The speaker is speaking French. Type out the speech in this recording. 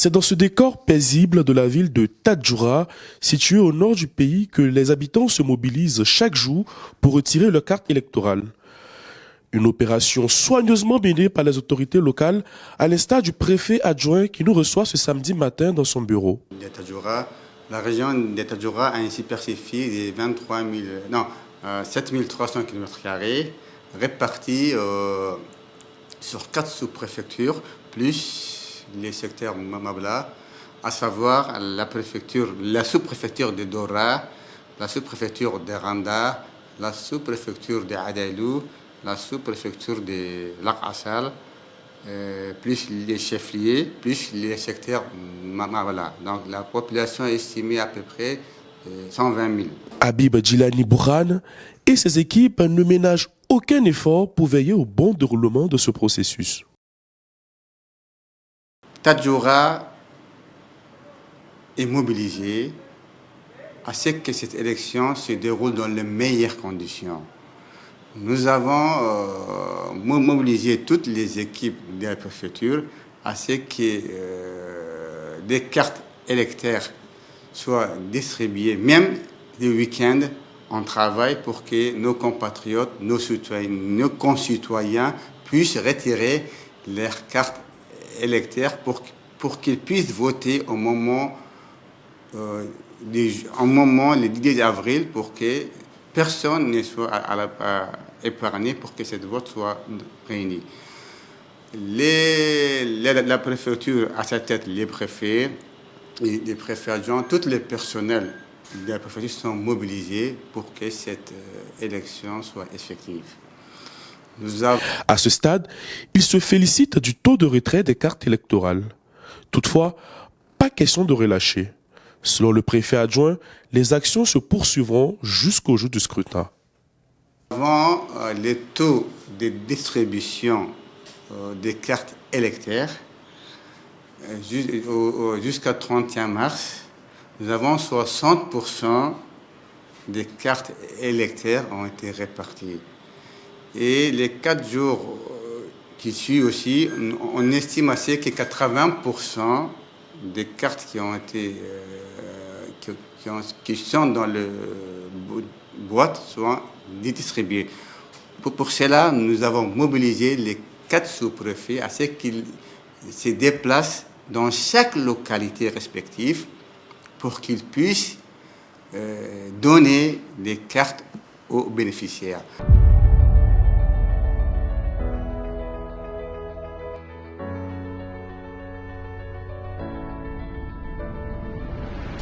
C'est dans ce décor paisible de la ville de Tadjoura, située au nord du pays, que les habitants se mobilisent chaque jour pour retirer leur carte électorale. Une opération soigneusement menée par les autorités locales, à l'instar du préfet adjoint qui nous reçoit ce samedi matin dans son bureau. La région de Tadjoura a une superficie de 7 300 km² répartis sur 4 sous-préfectures, plus les secteurs Mabla, à savoir la sous-préfecture de Dora, la sous-préfecture de Randa, la sous-préfecture de Adailou, la sous-préfecture de Lac-Assal, plus les chefs-lieux, plus les secteurs Mabla. Donc la population est estimée à peu près 120 000. Habib Djilani Bourhan et ses équipes ne ménagent aucun effort pour veiller au bon déroulement de ce processus. Tadjoura est mobilisé à ce que cette élection se déroule dans les meilleures conditions. Nous avons mobilisé toutes les équipes de la préfecture à ce que des cartes électorales soient distribuées, même le week-end. On travaille pour que nos compatriotes, nos concitoyens puissent retirer leurs cartes électeurs pour qu'ils puissent voter au moment le 10 avril, pour que personne ne soit épargné, pour que cette vote soit réunie. La préfecture à sa tête, les préfets, les préfets adjoints, tous les personnels de la préfecture sont mobilisés pour que cette élection soit effective. À ce stade, il se félicite du taux de retrait des cartes électorales. Toutefois, pas question de relâcher. Selon le préfet adjoint, les actions se poursuivront jusqu'au jour du scrutin. Avant le taux de distribution des cartes électorales, jusqu'à 31 mars, nous avons 60% des cartes électorales ont été réparties. Et les 4 jours qui suivent aussi, on estime assez que 80% des cartes qui sont dans le boîte soient distribuées. Pour cela, nous avons mobilisé les 4 sous-préfets à ce qu'ils se déplacent dans chaque localité respective pour qu'ils puissent donner des cartes aux bénéficiaires.